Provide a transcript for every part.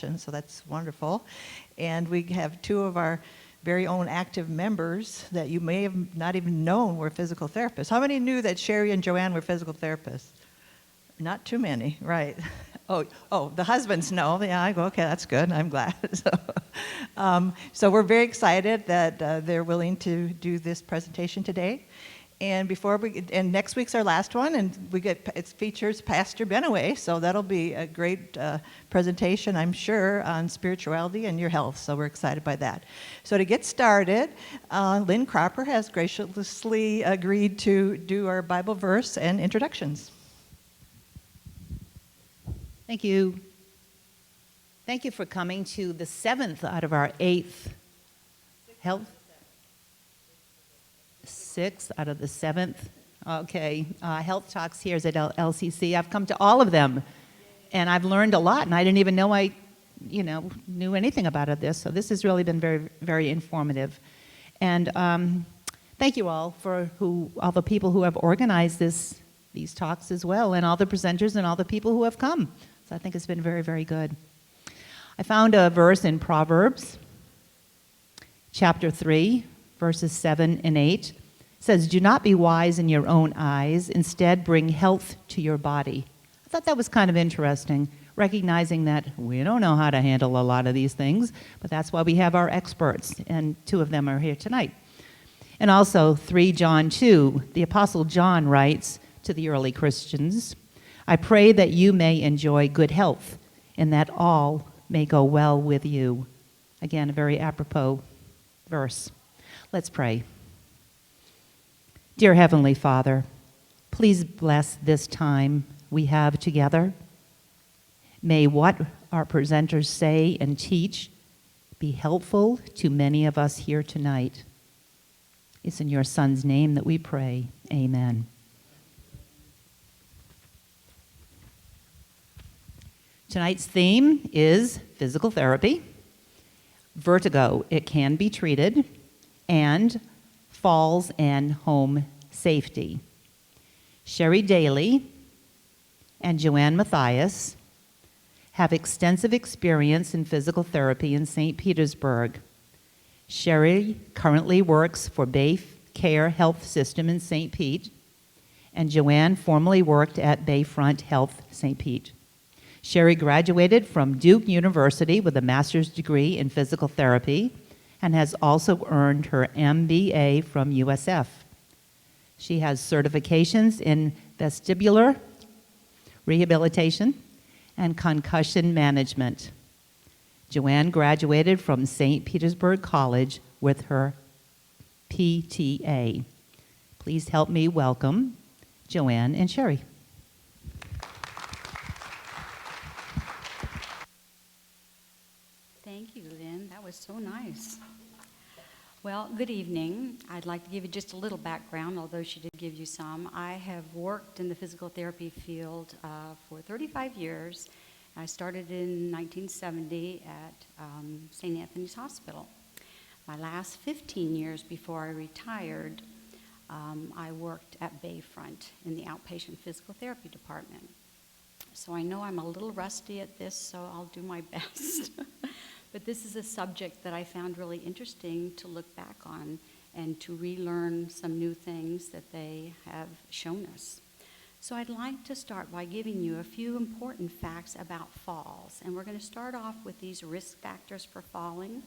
passion, so that's wonderful. And we have two of our very own active members that you may have not even known were physical therapists. How many knew that Sherry and Joanne were physical therapists? Not too many, right? Oh, the husbands know. Yeah, I go, okay, that's good. I'm glad. So we're very excited that they're willing to do this presentation today. And next week's our last one, and it features Pastor Benaway, so that'll be a great presentation, I'm sure, on spirituality and your health. So we're excited by that. So to get started, Lynn Cropper has graciously agreed to do our Bible verse and introductions. Thank you. Thank you for coming to the 7th out of our 8th health. 6 out of the 7th. Okay, health talks here at LCC. I've come to all of them, and I've learned a lot, and I didn't even know I knew anything about this. So this has really been very, very informative. And thank you all all the people who have organized these talks as well, and all the presenters and all the people who have come. So I think it's been very, very good. I found a verse in Proverbs, chapter 3, verses 7 and 8. It says, "Do not be wise in your own eyes. Instead, bring health to your body." I thought that was kind of interesting, recognizing that we don't know how to handle a lot of these things, but that's why we have our experts, and 2 of them are here tonight. And also 3 John 2, the Apostle John writes to the early Christians, "I pray that you may enjoy good health and that all may go well with you." Again, a very apropos verse. Let's pray. Dear Heavenly Father, please bless this time we have together. May what our presenters say and teach be helpful to many of us here tonight. It's in your Son's name that we pray. Amen. Tonight's theme is physical therapy, vertigo, it can be treated, and falls and home safety. Sherry Daly and Joanne Matthias have extensive experience in physical therapy in St. Petersburg. Sherry currently works for Bay Care Health System in St. Pete, and Joanne formerly worked at Bayfront Health St. Pete. Sherry graduated from Duke University with a master's degree in physical therapy and has also earned her MBA from USF. She has certifications in vestibular rehabilitation and concussion management. Joanne graduated from St. Petersburg College with her PTA. Please help me welcome Joanne and Sherry. Thank you, Lynn. That was so nice. Well, good evening. I'd like to give you just a little background, although she did give you some. I have worked in the physical therapy field for 35 years. I started in 1970 at St. Anthony's Hospital. My last 15 years before I retired, I worked at Bayfront in the outpatient physical therapy department. So I know I'm a little rusty at this, so I'll do my best. But this is a subject that I found really interesting to look back on and to relearn some new things that they have shown us. So I'd like to start by giving you a few important facts about falls. And we're going to start off with these risk factors for falling.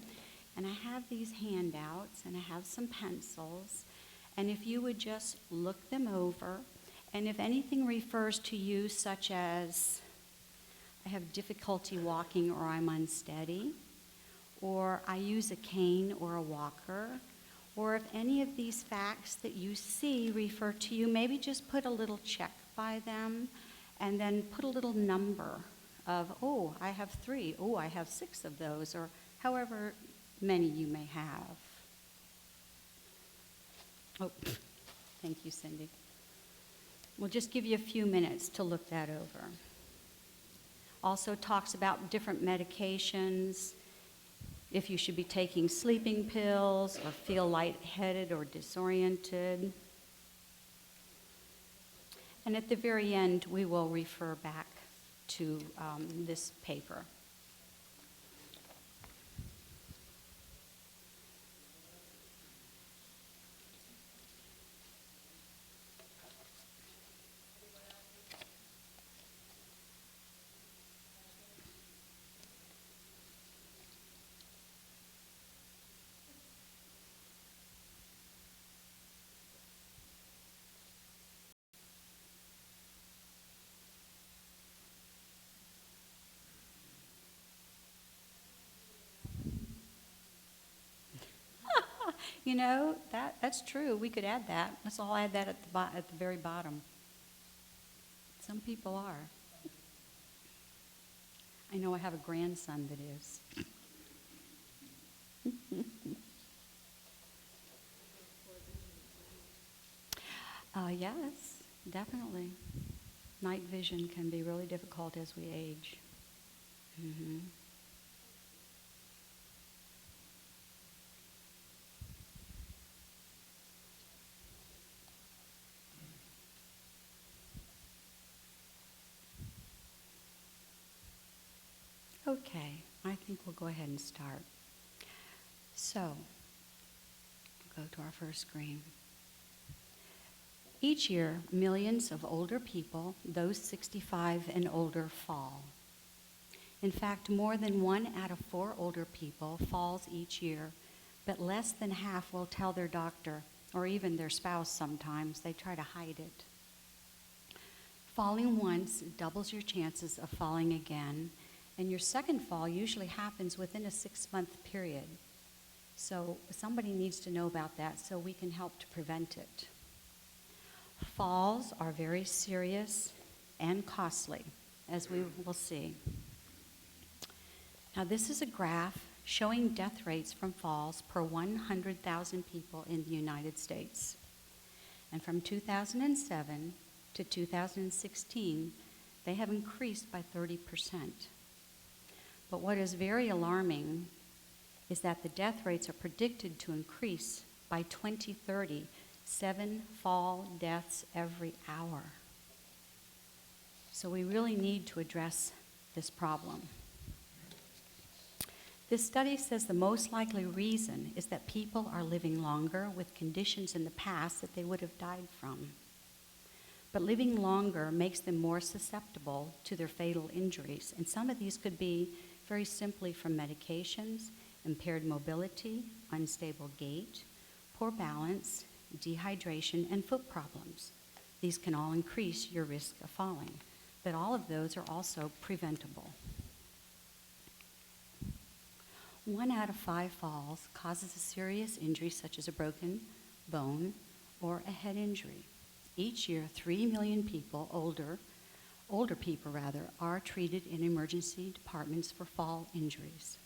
And I have these handouts and I have some pencils. And if you would just look them over, and if anything refers to you such as I have difficulty walking or I'm unsteady, or I use a cane or a walker, or if any of these facts that you see refer to you, maybe just put a little check by them and then put a little number of, oh, I have 3, oh, I have 6 of those, or however many you may have. Oh, thank you, Cindy. We'll just give you a few minutes to look that over. Also talks about different medications, if you should be taking sleeping pills or feel lightheaded or disoriented. And at the very end, we will refer back to this paper. You know, that's true. We could add that. Let's all add that at the very bottom. Some people are. I know I have a grandson that is. Yes, definitely. Night vision can be really difficult as we age. Mm-hmm. Okay, I think we'll go ahead and start. So, we'll go to our first screen. Each year, millions of older people, those 65 and older, fall. In fact, more than 1 out of 4 older people falls each year, but less than half will tell their doctor, or even their spouse sometimes. They try to hide it. Falling once doubles your chances of falling again, and your second fall usually happens within a 6-month period. So somebody needs to know about that so we can help to prevent it. Falls are very serious and costly, as we will see. Now, this is a graph showing death rates from falls per 100,000 people in the United States. And from 2007 to 2016, they have increased by 30%. But what is very alarming is that the death rates are predicted to increase by 2030, 7 fall deaths every hour. So we really need to address this problem. This study says the most likely reason is that people are living longer with conditions in the past that they would have died from. But living longer makes them more susceptible to their fatal injuries, and some of these could be very simply from medications, impaired mobility, unstable gait, poor balance, dehydration, and foot problems. These can all increase your risk of falling, but all of those are also preventable. 1 out of 5 falls causes a serious injury such as a broken bone or a head injury. Each year, 3 million people, older people rather, are treated in emergency departments for fall injuries.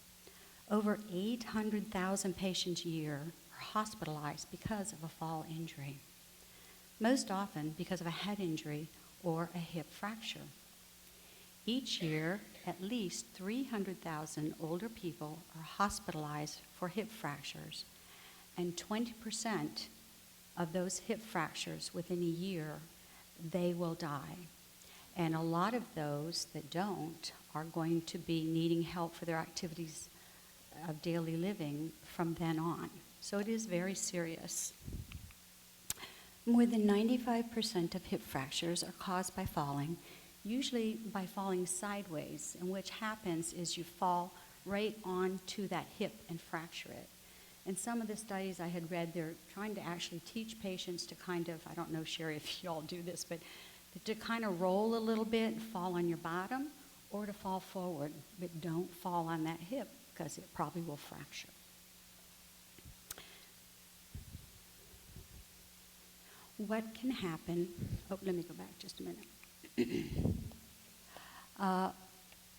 Over 800,000 patients a year are hospitalized because of a fall injury, most often because of a head injury or a hip fracture. Each year, at least 300,000 older people are hospitalized for hip fractures, and 20% of those hip fractures within a year, they will die. And a lot of those that don't are going to be needing help for their activities of daily living from then on. So it is very serious. More than 95% of hip fractures are caused by falling, usually by falling sideways, and what happens is you fall right onto that hip and fracture it. And some of the studies I had read, they're trying to actually teach patients to kind of, I don't know, Sherry, if you all do this, but to kind of roll a little bit and fall on your bottom, or to fall forward, but don't fall on that hip because it probably will fracture. What can happen? Oh, let me go back just a minute.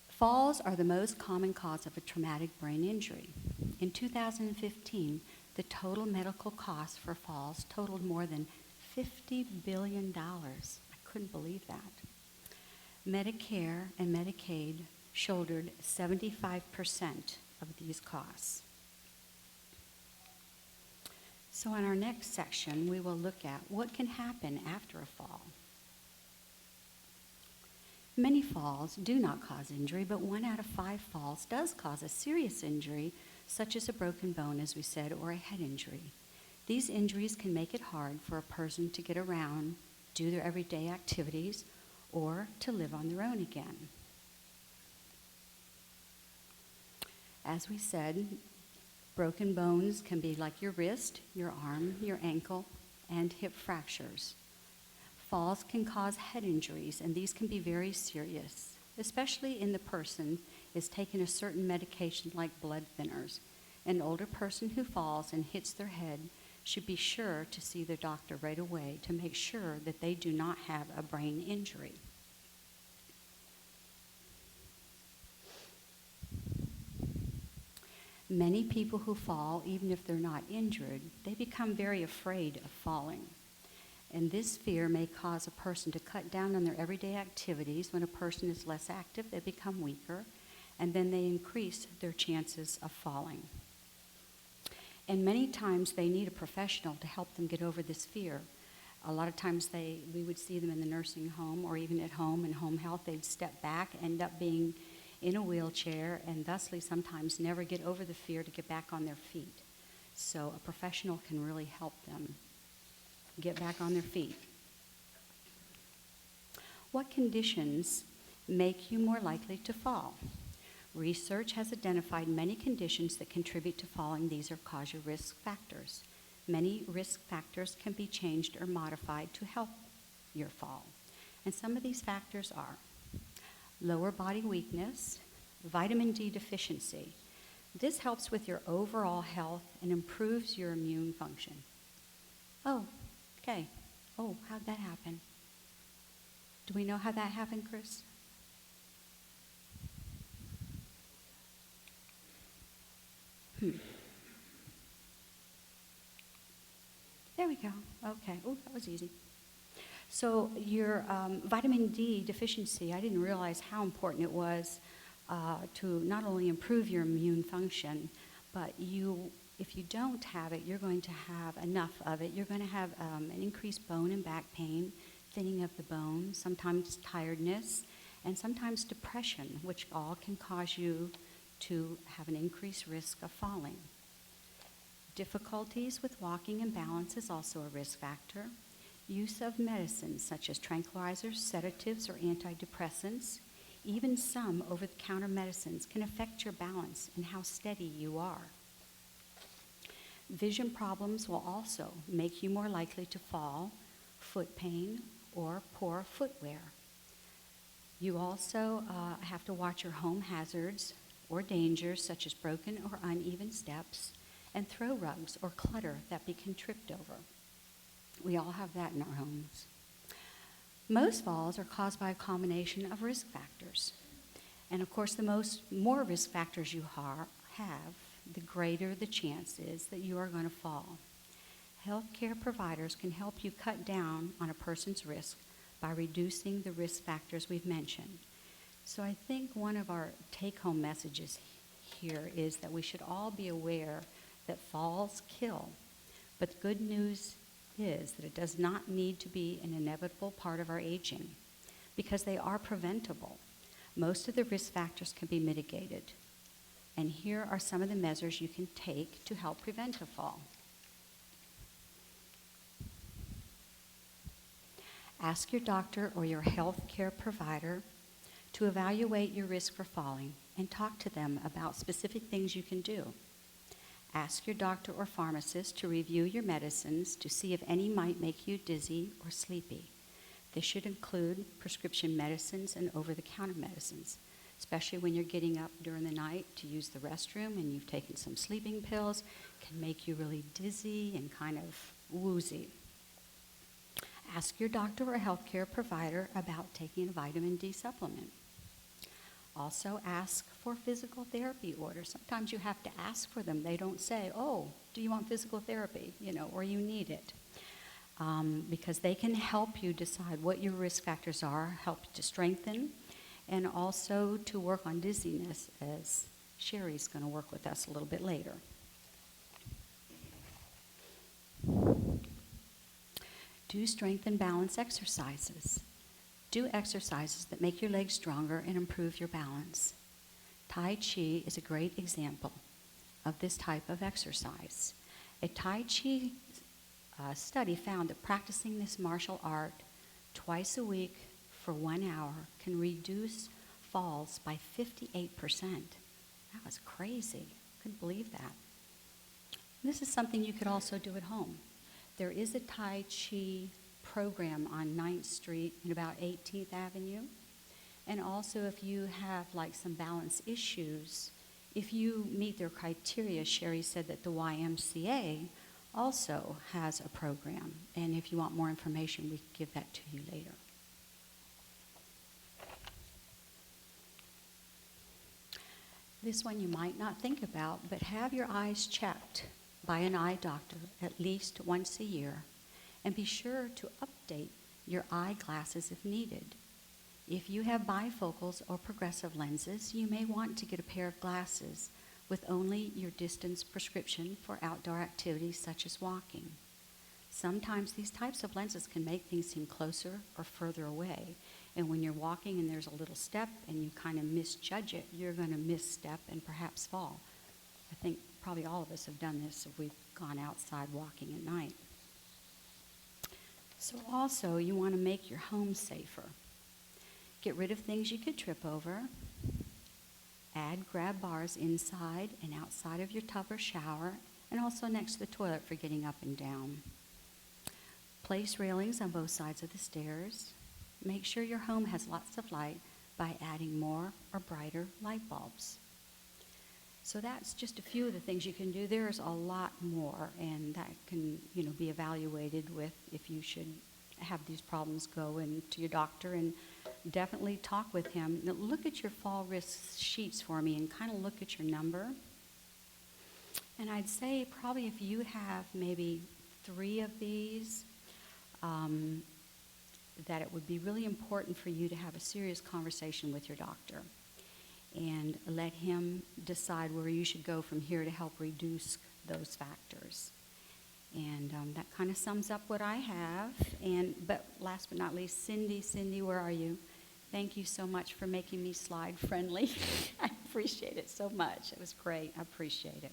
Falls are the most common cause of a traumatic brain injury. In 2015, the total medical costs for falls totaled more than $50 billion. I couldn't believe that. Medicare and Medicaid shouldered 75% of these costs. So in our next section, we will look at what can happen after a fall. Many falls do not cause injury, but 1 out of 5 falls does cause a serious injury, such as a broken bone, as we said, or a head injury. These injuries can make it hard for a person to get around, do their everyday activities, or to live on their own again. As we said, broken bones can be like your wrist, your arm, your ankle, and hip fractures. Falls can cause head injuries, and these can be very serious, especially in the person is taking a certain medication like blood thinners. An older person who falls and hits their head should be sure to see their doctor right away to make sure that they do not have a brain injury. Many people who fall, even if they're not injured, they become very afraid of falling. And this fear may cause a person to cut down on their everyday activities. When a person is less active, they become weaker, and then they increase their chances of falling. And many times they need a professional to help them get over this fear. A lot of times we would see them in the nursing home or even at home in home health. They'd step back, end up being in a wheelchair, and thusly sometimes never get over the fear to get back on their feet. So a professional can really help them get back on their feet. What conditions make you more likely to fall? Research has identified many conditions that contribute to falling. These are causal risk factors. Many risk factors can be changed or modified to help your fall. And some of these factors are lower body weakness, vitamin D deficiency. This helps with your overall health and improves your immune function. Oh, okay. Oh, how'd that happen? Do we know how that happened, Chris? There we go. Okay. Oh, that was easy. So your vitamin D deficiency, I didn't realize how important it was to not only improve your immune function, but if you don't have it, you're going to have enough of it. You're going to have an increased bone and back pain, thinning of the bone, sometimes tiredness, and sometimes depression, which all can cause you to have an increased risk of falling. Difficulties with walking and balance is also a risk factor. Use of medicines such as tranquilizers, sedatives, or antidepressants, even some over-the-counter medicines, can affect your balance and how steady you are. Vision problems will also make you more likely to fall, foot pain, or poor footwear. You also have to watch your home hazards or dangers such as broken or uneven steps and throw rugs or clutter that can be tripped over. We all have that in our homes. Most falls are caused by a combination of risk factors. And of course, the more risk factors you have, the greater the chance is that you are going to fall. Healthcare providers can help you cut down on a person's risk by reducing the risk factors we've mentioned. So I think one of our take-home messages here is that we should all be aware that falls kill. But the good news is that it does not need to be an inevitable part of our aging because they are preventable. Most of the risk factors can be mitigated. And here are some of the measures you can take to help prevent a fall. Ask your doctor or your health care provider to evaluate your risk for falling and talk to them about specific things you can do. Ask your doctor or pharmacist to review your medicines to see if any might make you dizzy or sleepy. This should include prescription medicines and over-the-counter medicines, especially when you're getting up during the night to use the restroom and you've taken some sleeping pills. It can make you really dizzy and kind of woozy. Ask your doctor or healthcare provider about taking a vitamin D supplement. Also ask for physical therapy orders. Sometimes you have to ask for them. They don't say, oh, do you want physical therapy, or you need it. Because they can help you decide what your risk factors are, help to strengthen, and also to work on dizziness, as Sherry's going to work with us a little bit later. Do strength and balance exercises. Do exercises that make your legs stronger and improve your balance. Tai Chi is a great example of this type of exercise. A Tai Chi study found that practicing this martial art twice a week for 1 hour can reduce falls by 58%. That was crazy. Couldn't believe that. This is something you could also do at home. There is a Tai Chi program on 9th Street and about 18th Avenue. And also if you have like some balance issues, If you meet their criteria, Sherry said that the YMCA also has a program, and if you want more information, we can give that to you later. This one you might not think about, but have your eyes checked by an eye doctor at least once a year, and be sure to update your eyeglasses if needed. If you have bifocals or progressive lenses, you may want to get a pair of glasses with only your distance prescription for outdoor activities such as walking. Sometimes these types of lenses can make things seem closer or further away, and when you're walking and there's a little step and you kind of misjudge it, you're going to misstep and perhaps fall. I think probably all of us have done this if we've gone outside walking at night. So also, you want to make your home safer. Get rid of things you could trip over. Add grab bars inside and outside of your tub or shower, and also next to the toilet for getting up and down. Place railings on both sides of the stairs. Make sure your home has lots of light by adding more or brighter light bulbs. So that's just a few of the things you can do. There's a lot more, and that can, be evaluated with if you should have these problems, go into your doctor and definitely talk with him. Now, look at your fall risk sheets for me and kind of look at your number. And I'd say probably if you have maybe 3 of these, that it would be really important for you to have a serious conversation with your doctor and let him decide where you should go from here to help reduce those factors. And that kind of sums up what I have. But last but not least, Cindy, where are you? Thank you so much for making me slide friendly. I appreciate it so much. It was great. I appreciate it.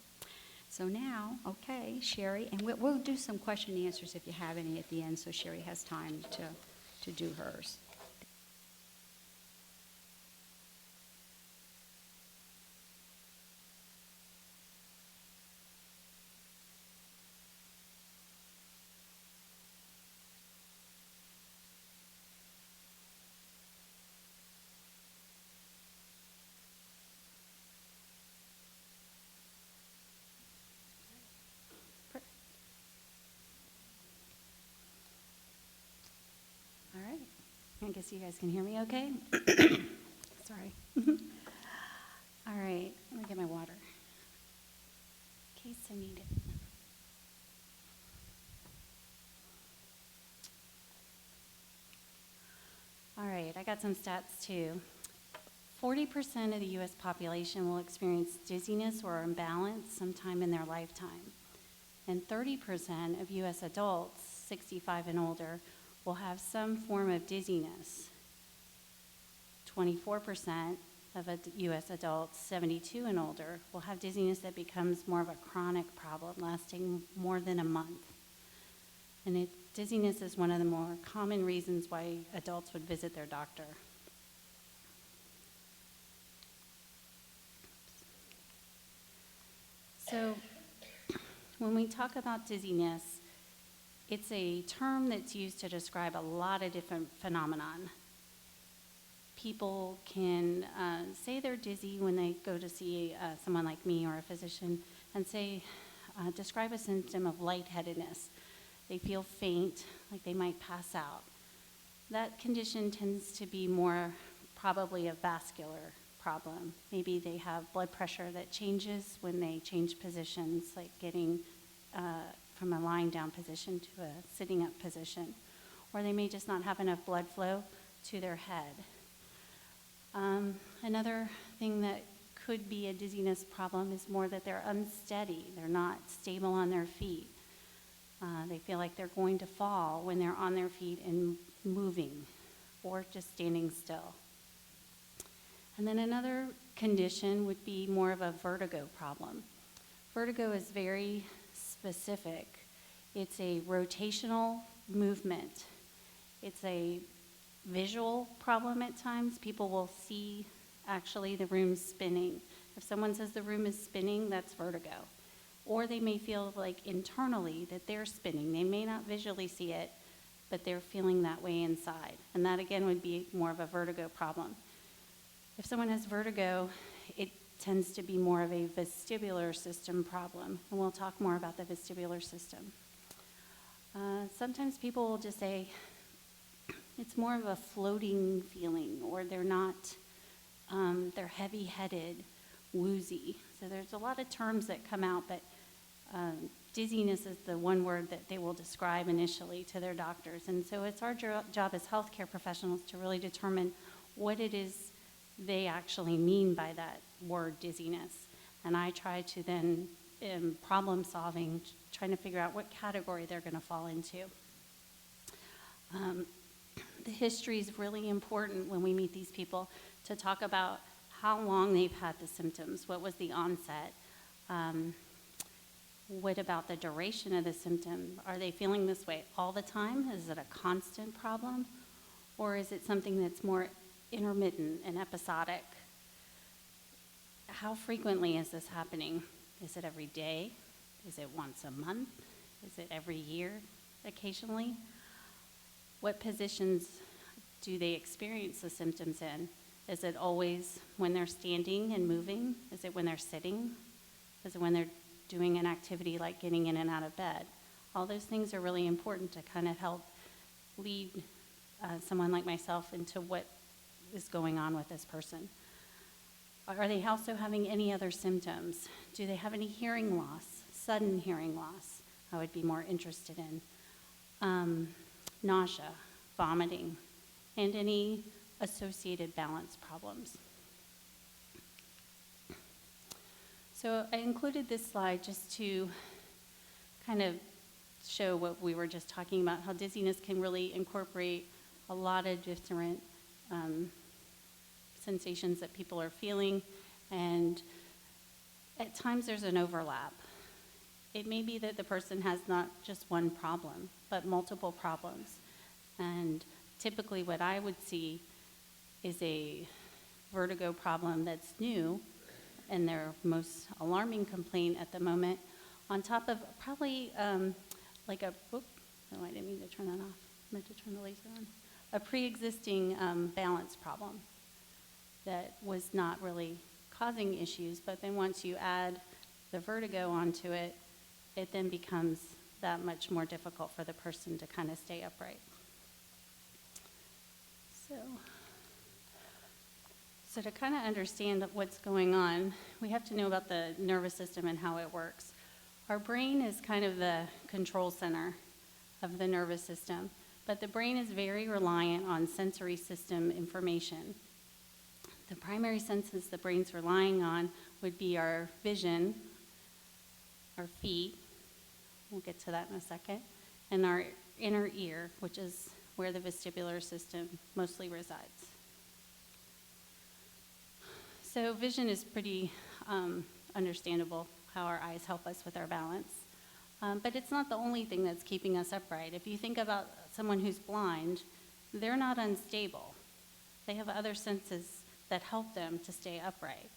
So now, okay, Sherry, and we'll do some question and answers if you have any at the end, so Sherry has time to do hers. All right. I guess you guys can hear me okay? Sorry. All right. Let me get my water in case I need it. All right. I got some stats too. 40% of the U.S. population will experience dizziness or imbalance sometime in their lifetime. And 30% of U.S. adults, 65 and older, will have some form of dizziness. 24% of U.S. adults, 72 and older, will have dizziness that becomes more of a chronic problem, lasting more than a month. And dizziness is one of the more common reasons why adults would visit their doctor. So when we talk about dizziness, it's a term that's used to describe a lot of different phenomenon. People can say they're dizzy when they go to see someone like me or a physician and say, describe a symptom of lightheadedness. They feel faint, like they might pass out. That condition tends to be more probably a vascular problem. Maybe they have blood pressure that changes when they change positions, like getting from a lying down position to a sitting up position. Or they may just not have enough blood flow to their head. Another thing that could be a dizziness problem is more that they're unsteady. They're not stable on their feet. They feel like they're going to fall when they're on their feet and moving or just standing still. And then another condition would be more of a vertigo problem. Vertigo is very specific. It's a rotational movement. It's a visual problem at times. People will see actually the room spinning. If someone says the room is spinning, that's vertigo. Or they may feel like internally that they're spinning. They may not visually see it, but they're feeling that way inside. And that again would be more of a vertigo problem. If someone has vertigo, it tends to be more of a vestibular system problem, and we'll talk more about the vestibular system. Sometimes people will just say it's more of a floating feeling, or they're not, they're heavy-headed, woozy. So there's a lot of terms that come out, but dizziness is the one word that they will describe initially to their doctors. And so it's our job as healthcare professionals to really determine what it is they actually mean by that word dizziness. And I try to then, in problem solving, trying to figure out what category they're going to fall into. The history is really important when we meet these people to talk about how long they've had the symptoms, what was the onset, what about the duration of the symptom? Are they feeling this way all the time? Is it a constant problem? Or is it something that's more intermittent and episodic? How frequently is this happening? Is it every day? Is it once a month? Is it every year occasionally? What positions do they experience the symptoms in? Is it always when they're standing and moving? Is it when they're sitting? Is it when they're doing an activity like getting in and out of bed? All those things are really important to kind of help lead someone like myself into what is going on with this person. Are they also having any other symptoms? Do they have any hearing loss, sudden hearing loss? I would be more interested in. Nausea, vomiting, and any associated balance problems. So I included this slide just to kind of show what we were just talking about, how dizziness can really incorporate a lot of different sensations that people are feeling, and at times there's an overlap. It may be that the person has not just one problem, but multiple problems. And typically what I would see is a vertigo problem that's new and their most alarming complaint at the moment, on top of probably like a, oh, I didn't mean to turn that off. I meant to turn the laser on. A pre-existing balance problem that was not really causing issues, but then once you add the vertigo onto it, it then becomes that much more difficult for the person to kind of stay upright. So to kind of understand what's going on, we have to know about the nervous system and how it works. Our brain is kind of the control center of the nervous system, but the brain is very reliant on sensory system information. The primary senses the brain's relying on would be our vision, our feet, we'll get to that in a second, and our inner ear, which is where the vestibular system mostly resides. So vision is pretty understandable, how our eyes help us with our balance. But it's not the only thing that's keeping us upright. If you think about someone who's blind, they're not unstable. They have other senses that help them to stay upright.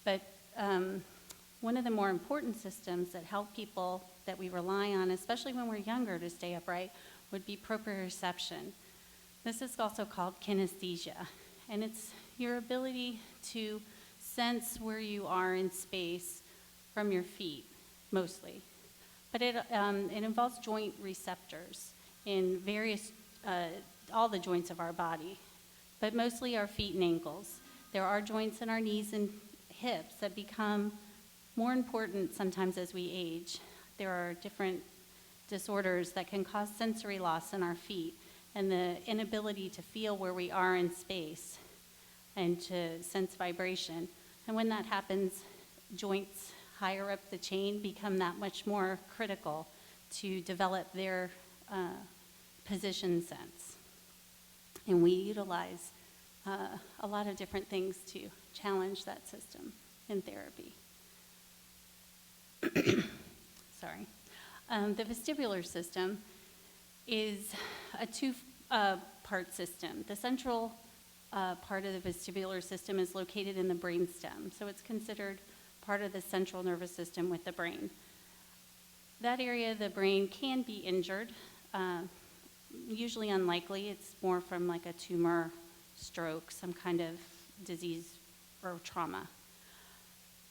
But one of the more important systems that help people that we rely on, especially when we're younger, to stay upright, would be proprioception. This is also called kinesthesia, and it's your ability to sense where you are in space from your feet, mostly. But it involves joint receptors in various, all the joints of our body, but mostly our feet and ankles. There are joints in our knees and hips that become more important sometimes as we age. There are different disorders that can cause sensory loss in our feet and the inability to feel where we are in space and to sense vibration. And when that happens, joints higher up the chain become that much more critical to develop their position sense. And we utilize a lot of different things to challenge that system in therapy. Sorry. The vestibular system is a two-part system. The central part of the vestibular system is located in the brainstem, so it's considered part of the central nervous system with the brain. That area of the brain can be injured, usually unlikely. It's more from like a tumor, stroke, some kind of disease or trauma.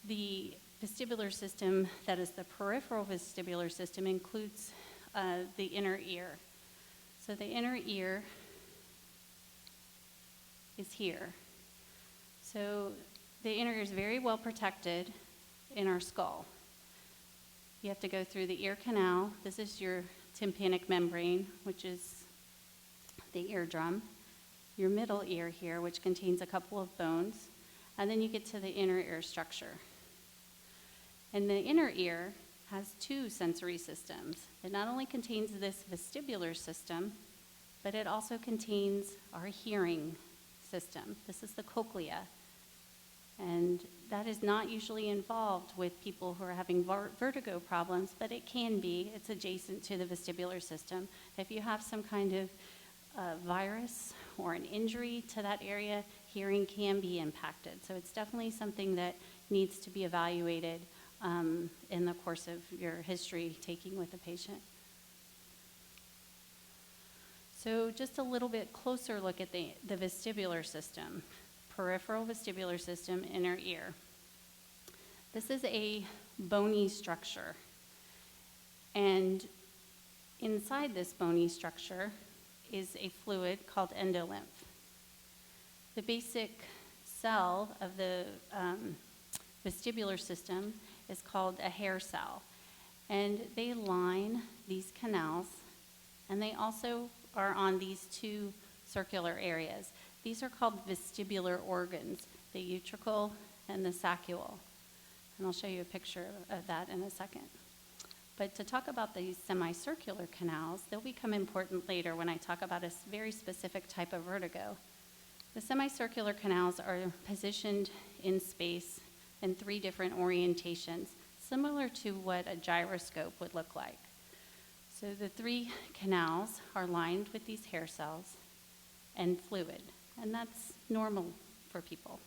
The vestibular system, that is the peripheral vestibular system, includes the inner ear. So the inner ear is here. So the inner ear is very well protected in our skull. You have to go through the ear canal. This is your tympanic membrane, which is the eardrum. Your middle ear here, which contains a couple of bones. And then you get to the inner ear structure. And the inner ear has two sensory systems. It not only contains this vestibular system, but it also contains our hearing system. This is the cochlea. And that is not usually involved with people who are having vertigo problems, but it can be. It's adjacent to the vestibular system. If you have some kind of virus or an injury to that area, hearing can be impacted. So it's definitely something that needs to be evaluated in the course of your history taking with the patient. So just a little bit closer look at the vestibular system. Peripheral vestibular system, inner ear. This is a bony structure. And inside this bony structure is a fluid called endolymph. The basic cell of the vestibular system is called a hair cell. And they line these canals, and they also are on these two circular areas. These are called vestibular organs, the utricle and the saccule. And I'll show you a picture of that in a second. But to talk about these semicircular canals, they'll become important later when I talk about a very specific type of vertigo. The semicircular canals are positioned in space in three different orientations, similar to what a gyroscope would look like. So the three canals are lined with these hair cells and fluid, and that's normal for people.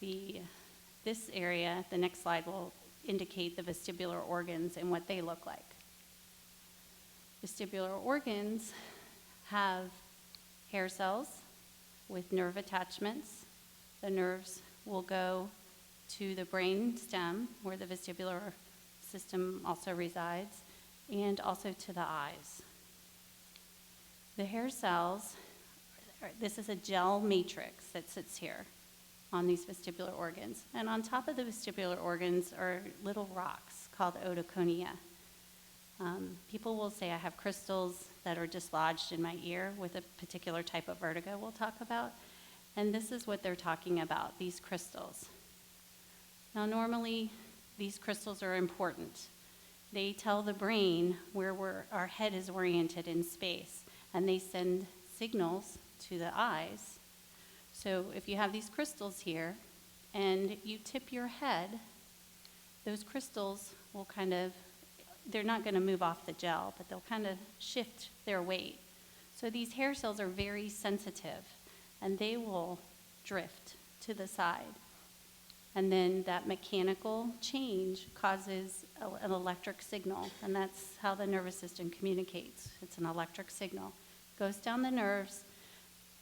This area, the next slide, will indicate the vestibular organs and what they look like. Vestibular organs have hair cells with nerve attachments. The nerves will go to the brain stem, where the vestibular system also resides, and also to the eyes. The hair cells, this is a gel matrix that sits here on these vestibular organs. And on top of the vestibular organs are little rocks called otoconia. People will say I have crystals that are dislodged in my ear with a particular type of vertigo we'll talk about. And this is what they're talking about, these crystals. Now, normally, these crystals are important. They tell the brain where our head is oriented in space, and they send signals to the eyes. So if you have these crystals here, and you tip your head, those crystals will they're not going to move off the gel, but they'll kind of shift their weight. So these hair cells are very sensitive, and they will drift to the side. And then that mechanical change causes an electric signal, and that's how the nervous system communicates. It's an electric signal. Goes down the nerves,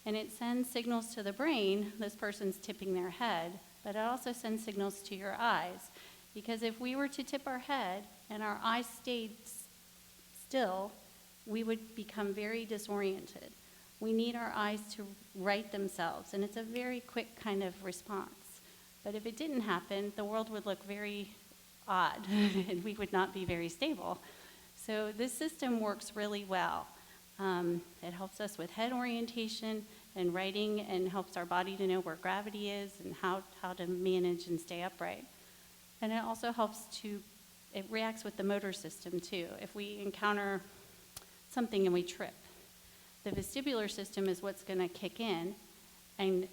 and it sends signals to the brain. This person's tipping their head, but it also sends signals to your eyes. Because if we were to tip our head and our eyes stayed still, we would become very disoriented. We need our eyes to right themselves, and it's a very quick kind of response. But if it didn't happen, the world would look very odd, and we would not be very stable. So this system works really well. It helps us with head orientation and righting, and helps our body to know where gravity is and how to manage and stay upright. And it also helps it reacts with the motor system too. If we encounter something and we trip, the vestibular system is what's going to kick in and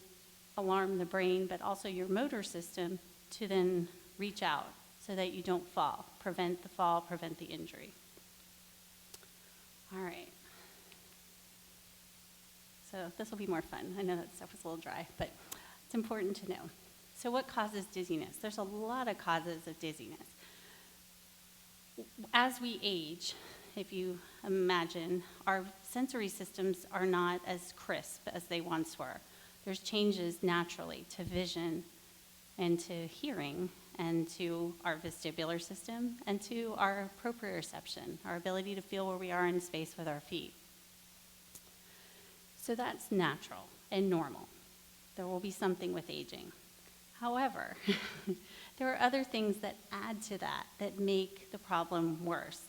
alarm the brain, but also your motor system to then reach out so that you don't fall, prevent the fall, prevent the injury. All right. So this will be more fun. I know that stuff was a little dry, but it's important to know. So what causes dizziness? There's a lot of causes of dizziness. As we age, if you imagine, our sensory systems are not as crisp as they once were. there's changes naturally to vision and to hearing and to our vestibular system and to our proprioception, our ability to feel where we are in space with our feet. So that's natural and normal. There will be something with aging. However, there are other things that add to that that make the problem worse.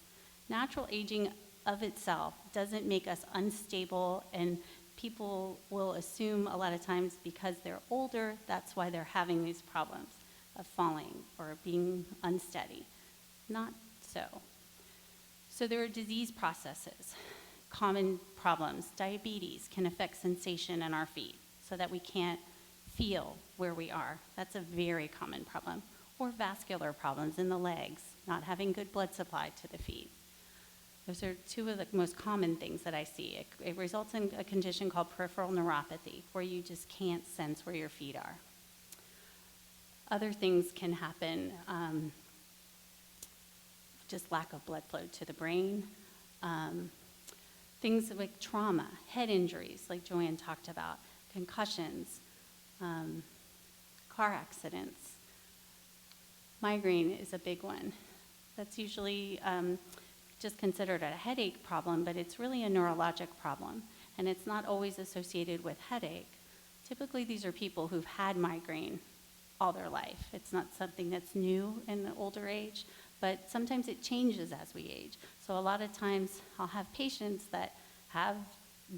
Natural aging of itself doesn't make us unstable, and people will assume a lot of times because they're older, that's why they're having these problems of falling or being unsteady. Not so. So there are disease processes, common problems. Diabetes can affect sensation in our feet so that we can't feel where we are. That's a very common problem. Or vascular problems in the legs, not having good blood supply to the feet. Those are two of the most common things that I see. It results in a condition called peripheral neuropathy, where you just can't sense where your feet are. Other things can happen, just lack of blood flow to the brain. Things like trauma, head injuries, like Joanne talked about, concussions, car accidents. Migraine is a big one. That's usually just considered a headache problem, but it's really a neurologic problem, and it's not always associated with headache. Typically, these are people who've had migraine all their life. It's not something that's new in the older age, but sometimes it changes as we age. So a lot of times I'll have patients that have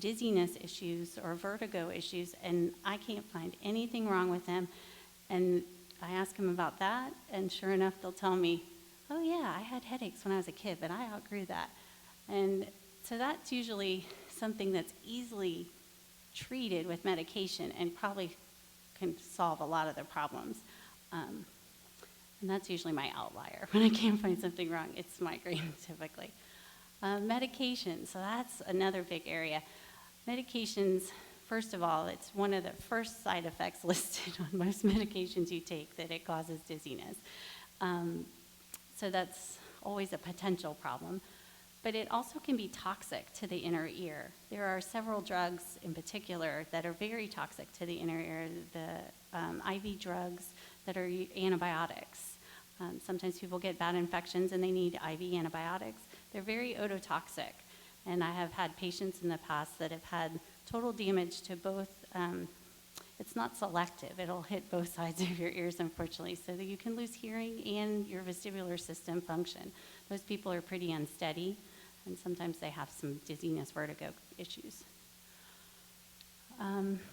dizziness issues or vertigo issues, and I can't find anything wrong with them. And I ask them about that, and sure enough, they'll tell me, oh yeah, I had headaches when I was a kid, but I outgrew that. And so that's usually something that's easily treated with medication and probably can solve a lot of the problems. And that's usually my outlier. When I can't find something wrong, it's migraine typically. Medication, so that's another big area. Medications, first of all, it's one of the first side effects listed on most medications you take, that it causes dizziness. So that's always a potential problem. But it also can be toxic to the inner ear. There are several drugs in particular that are very toxic to the inner ear. The IV drugs that are antibiotics. Sometimes people get bad infections and they need IV antibiotics. They're very ototoxic. And I have had patients in the past that have had total damage to both. It's not selective. It'll hit both sides of your ears, unfortunately, so that you can lose hearing and your vestibular system function. Those people are pretty unsteady, and sometimes they have some dizziness, vertigo issues.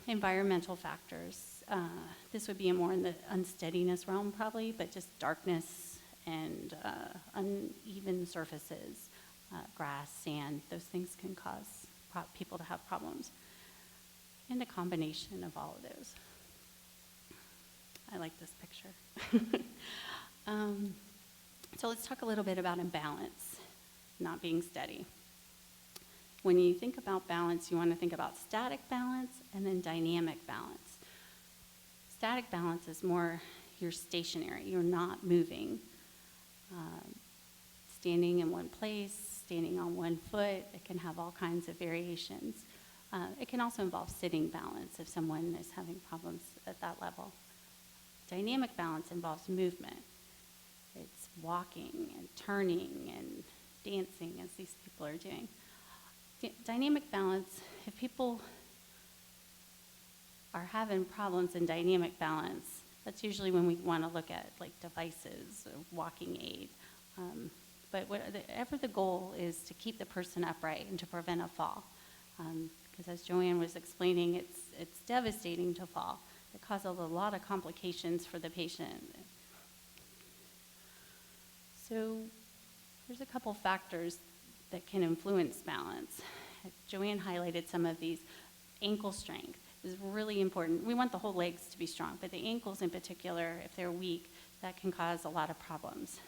Environmental factors. This would be more in the unsteadiness realm probably, but just darkness and uneven surfaces, grass, sand, those things can cause people to have problems. And a combination of all of those. I like this picture. So let's talk a little bit about imbalance, not being steady. When you think about balance, you want to think about static balance and then dynamic balance. Static balance is more you're stationary, you're not moving. Standing in one place, standing on one foot, it can have all kinds of variations. It can also involve sitting balance if someone is having problems at that level. Dynamic balance involves movement. It's walking and turning and dancing, as these people are doing. Dynamic balance, if people are having problems in dynamic balance, that's usually when we want to look at like devices, or walking aid. But whatever the goal is to keep the person upright and to prevent a fall. Because as Joanne was explaining, it's devastating to fall. It causes a lot of complications for the patient. So there's a couple factors that can influence balance. Joanne highlighted some of these. Ankle strength is really important. We want the whole legs to be strong, but the ankles in particular, if they're weak, that can cause a lot of problems.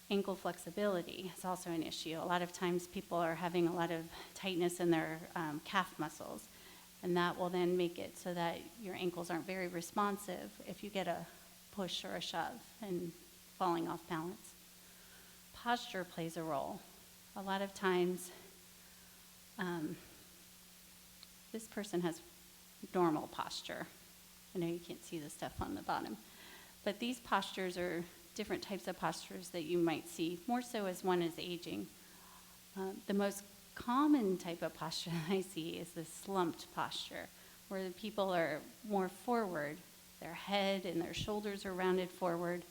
Ankle flexibility is also an issue. A lot of times people are having a lot of tightness in their calf muscles, and that will then make it so that your ankles aren't very responsive if you get a push or a shove and falling off balance. Posture plays a role. A lot of times, this person has normal posture. I know you can't see the stuff on the bottom. But these postures are different types of postures that you might see, more so as one is aging. The most common type of posture I see is the slumped posture, where the people are more forward. Their head and their shoulders are rounded forward,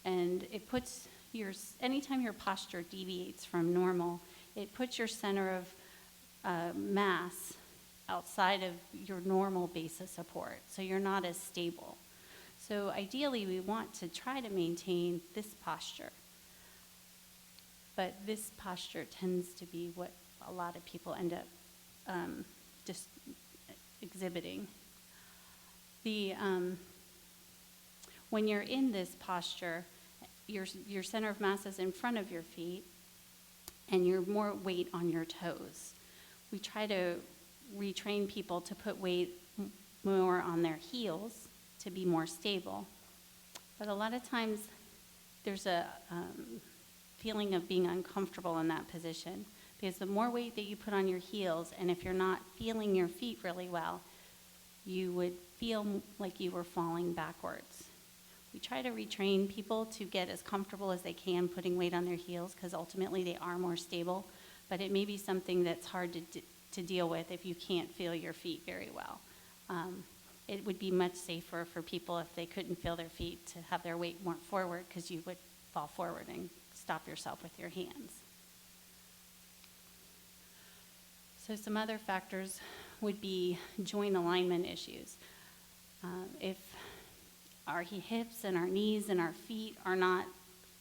and it puts anytime your posture deviates from normal, it puts your center of mass outside of your normal base of support, so you're not as stable. So ideally, we want to try to maintain this posture. But this posture tends to be what a lot of people end up just exhibiting. When you're in this posture, your center of mass is in front of your feet, and you're more weight on your toes. We try to retrain people to put weight more on their heels to be more stable. But a lot of times there's a feeling of being uncomfortable in that position, because the more weight that you put on your heels, and if you're not feeling your feet really well, you would feel like you were falling backwards. We try to retrain people to get as comfortable as they can putting weight on their heels, because ultimately they are more stable, but it may be something that's hard to deal with if you can't feel your feet very well. It would be much safer for people if they couldn't feel their feet to have their weight more forward, because you would fall forward and stop yourself with your hands. So some other factors would be joint alignment issues. If our hips and our knees and our feet are not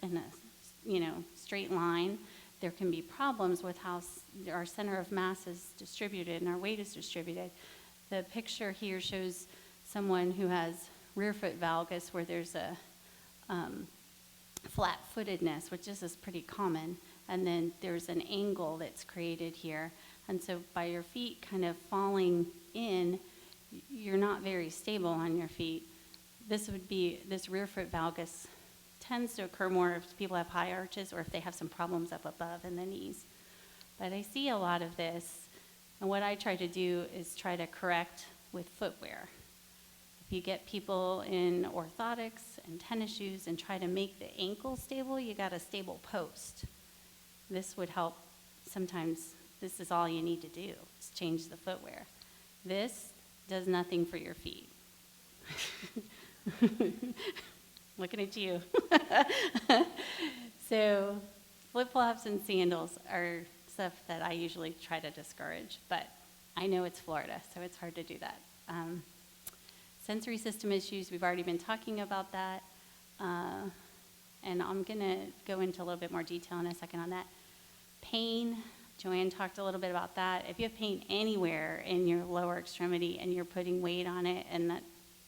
in a straight line, there can be problems with how our center of mass is distributed and our weight is distributed. The picture here shows someone who has rear foot valgus, where there's a flat-footedness, which is pretty common, and then there's an angle that's created here. And so by your feet kind of falling in, you're not very stable on your feet. This rear foot valgus tends to occur more if people have high arches or if they have some problems up above in the knees. But I see a lot of this, and what I try to do is try to correct with footwear. If you get people in orthotics and tennis shoes and try to make the ankle stable, you got a stable post. This would help. Sometimes this is all you need to do, is change the footwear. This does nothing for your feet. Looking at you. So flip-flops and sandals are stuff that I usually try to discourage, but I know it's Florida, so it's hard to do that. Sensory system issues, we've already been talking about that, and I'm going to go into a little bit more detail in a second on that. Pain, Joanne talked a little bit about that. If you have pain anywhere in your lower extremity and you're putting weight on it, and that,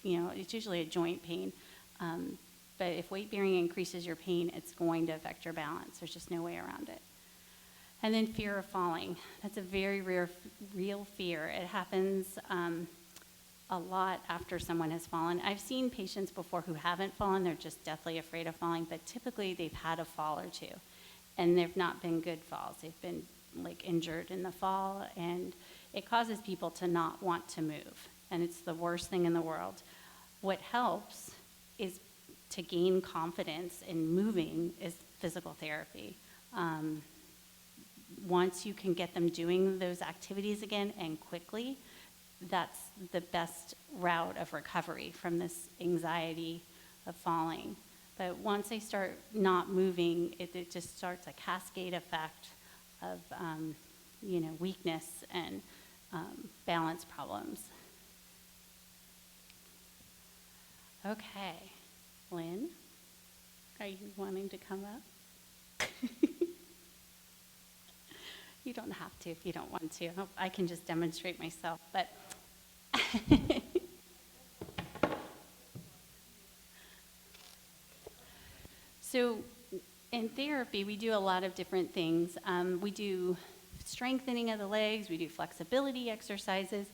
it's usually a joint pain, but if weight bearing increases your pain, it's going to affect your balance. There's just no way around it. And then fear of falling. That's a very real fear. It happens a lot after someone has fallen. I've seen patients before who haven't fallen. They're just deathly afraid of falling, but typically they've had a fall or two, and they've not been good falls. They've been injured in the fall, and it causes people to not want to move, and it's the worst thing in the world. What helps is to gain confidence in moving is physical therapy. Once you can get them doing those activities again and quickly, that's the best route of recovery from this anxiety of falling. But once they start not moving, it just starts a cascade effect of weakness and balance problems. Okay, Lynn, are you wanting to come up? You don't have to if you don't want to. I can just demonstrate myself, but so in therapy, we do a lot of different things. We do strengthening of the legs, we do flexibility exercises.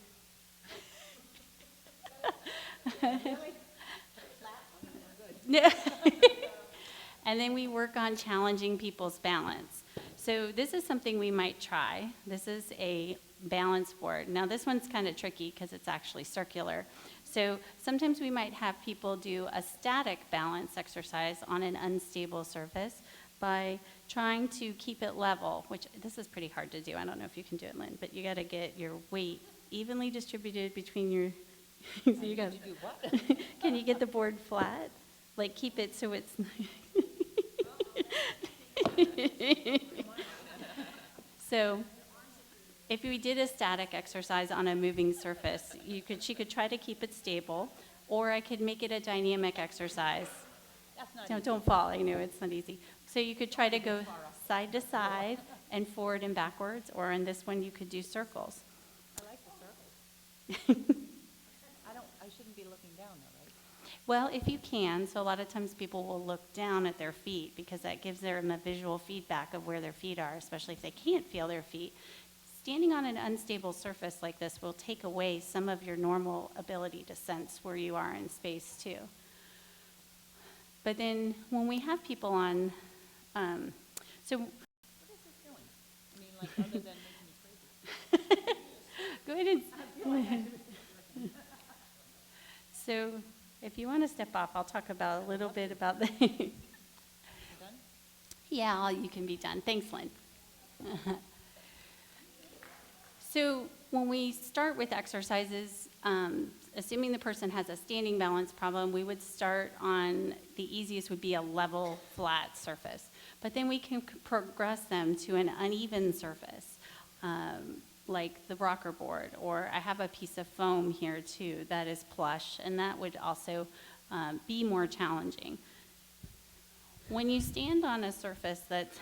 And then we work on challenging people's balance. So this is something we might try. This is a balance board. Now this one's kind of tricky because it's actually circular. So sometimes we might have people do a static balance exercise on an unstable surface by trying to keep it level, which this is pretty hard to do. I don't know if you can do it, Lynn, but you got to get your weight evenly distributed between your, so you got to do what? Can you get the board flat? Like keep it so it's, so if we did a static exercise on a moving surface, she could try to keep it stable, or I could make it a dynamic exercise. Don't fall, I know it's not easy. So you could try to go side to side and forward and backwards, or in this one you could do circles. I like the circles. I shouldn't be looking down though, right? Well, if you can, so a lot of times people will look down at their feet because that gives them a visual feedback of where their feet are, especially if they can't feel their feet. Standing on an unstable surface like this will take away some of your normal ability to sense where you are in space too. But then when we have people on, so What is this doing? I mean, like, other than making me crazy. go ahead and, so if you want to step off, I'll talk about a little bit about the, Done? yeah, you can be done. Thanks, Lynn. So when we start with exercises, assuming the person has a standing balance problem, we would start on the easiest would be a level, flat surface. But then we can progress them to an uneven surface, like the rocker board, or I have a piece of foam here too that is plush, and that would also be more challenging. When you stand on a surface that's,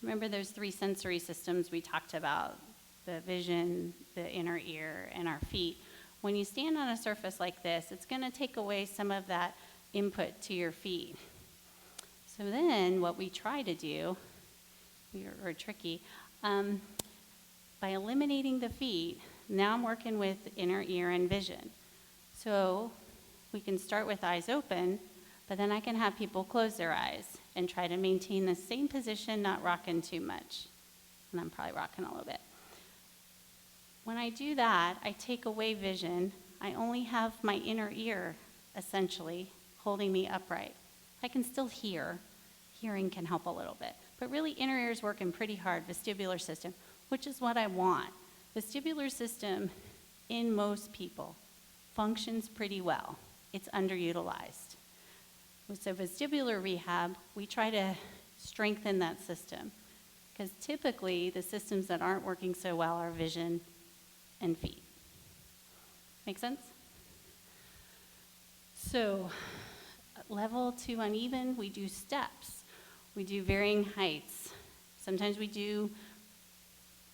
remember those 3 sensory systems we talked about, the vision, the inner ear, and our feet. When you stand on a surface like this, it's going to take away some of that input to your feet. So then what we try to do, we're tricky, by eliminating the feet, now I'm working with inner ear and vision. So we can start with eyes open, but then I can have people close their eyes and try to maintain the same position, not rocking too much. And I'm probably rocking a little bit. When I do that, I take away vision. I only have my inner ear, essentially, holding me upright. I can still hear. Hearing can help a little bit. But really, inner ear is working pretty hard, vestibular system, which is what I want. Vestibular system, in most people, functions pretty well. It's underutilized. So vestibular rehab, we try to strengthen that system. Because typically, the systems that aren't working so well are vision and feet. Make sense? So, level to uneven, we do steps. We do varying heights. Sometimes we do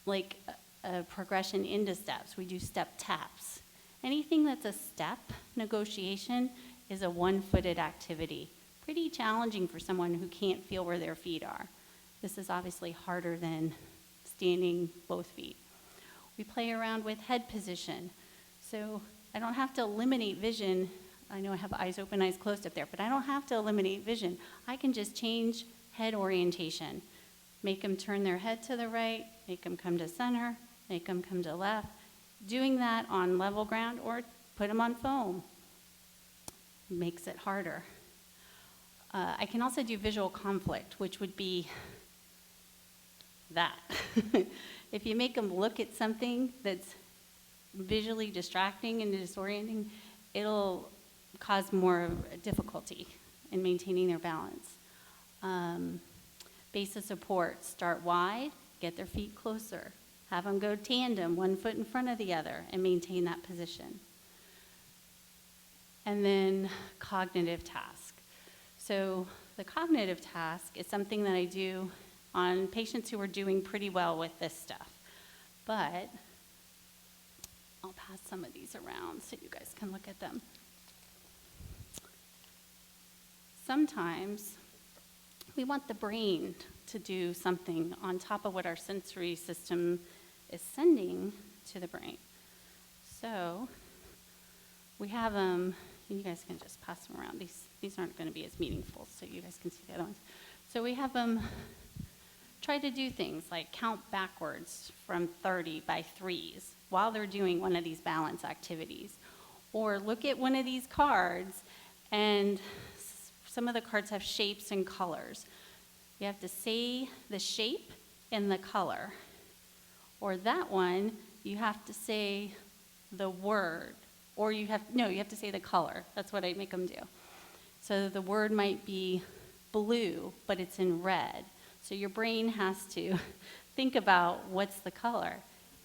like a progression into steps. We do step taps. Anything that's a step negotiation is a one-footed activity. Pretty challenging for someone who can't feel where their feet are. This is obviously harder than standing both feet. We play around with head position. So I don't have to eliminate vision. I know I have eyes open, eyes closed up there, but I don't have to eliminate vision. I can just change head orientation. Make them turn their head to the right, make them come to center, make them come to left. Doing that on level ground or put them on foam makes it harder. I can also do visual conflict, which would be that. If you make them look at something that's visually distracting and disorienting, it'll cause more difficulty in maintaining their balance. Base of support, start wide, get their feet closer. Have them go tandem, one foot in front of the other, and maintain that position. And then cognitive task. So the cognitive task is something that I do on patients who are doing pretty well with this stuff. But I'll pass some of these around so you guys can look at them. Sometimes we want the brain to do something on top of what our sensory system is sending to the brain. So we have them, you guys can just pass them around. These aren't going to be as meaningful, so you guys can see the other ones. So we have them try to do things like count backwards from 30 by threes while they're doing one of these balance activities. Or look at one of these cards, and some of the cards have shapes and colors. You have to say the shape and the color. Or that one, you have to say the word. Or you have to say the color. That's what I make them do. So the word might be blue, but it's in red. So your brain has to think about what's the color.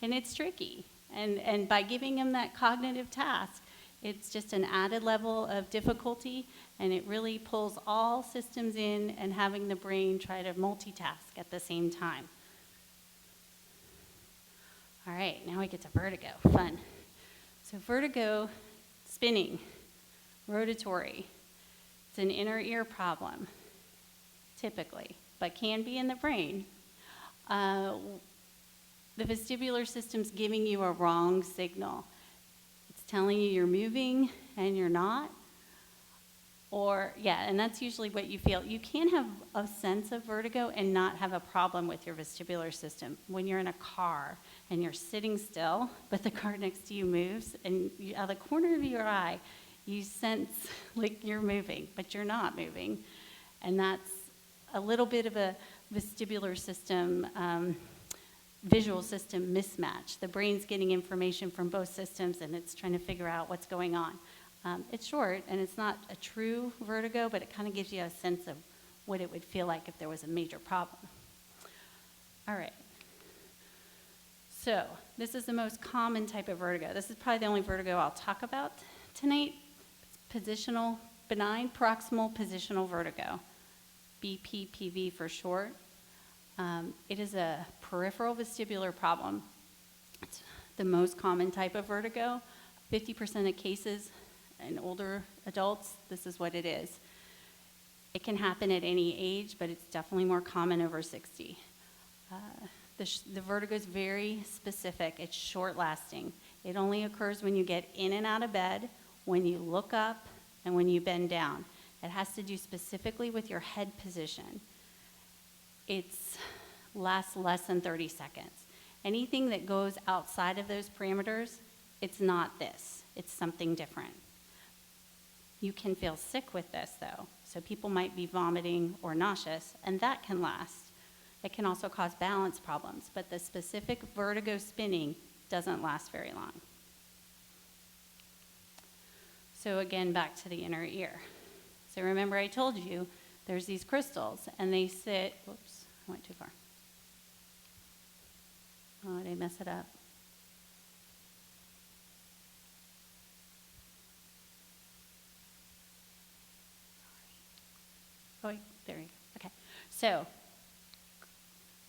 And it's tricky. And by giving them that cognitive task, it's just an added level of difficulty, and it really pulls all systems in and having the brain try to multitask at the same time. All right, now we get to vertigo. Fun. So vertigo, spinning, rotatory. It's an inner ear problem, typically, but can be in the brain. The vestibular system's giving you a wrong signal. It's telling you you're moving and you're not. And that's usually what you feel. You can have a sense of vertigo and not have a problem with your vestibular system. When you're in a car and you're sitting still, but the car next to you moves, and out of the corner of your eye, you sense like you're moving, but you're not moving. And that's a little bit of a vestibular system, visual system mismatch. The brain's getting information from both systems, and it's trying to figure out what's going on. It's short, and it's not a true vertigo, but it kind of gives you a sense of what it would feel like if there was a major problem. All right. So this is the most common type of vertigo. This is probably the only vertigo I'll talk about tonight. It's positional, benign proximal positional vertigo, BPPV for short. It is a peripheral vestibular problem. It's the most common type of vertigo. 50% of cases in older adults, this is what it is. It can happen at any age, but it's definitely more common over 60. The vertigo is very specific. It's short-lasting. It only occurs when you get in and out of bed, when you look up, and when you bend down. It has to do specifically with your head position. It lasts less than 30 seconds. Anything that goes outside of those parameters, it's not this. It's something different. You can feel sick with this, though. So people might be vomiting or nauseous, and that can last. It can also cause balance problems, but the specific vertigo spinning doesn't last very long. So again, back to the inner ear. So remember I told you there's these crystals, and they sit, whoops, I went too far. Oh, did I mess it up? Oh, wait, there we go. Okay. So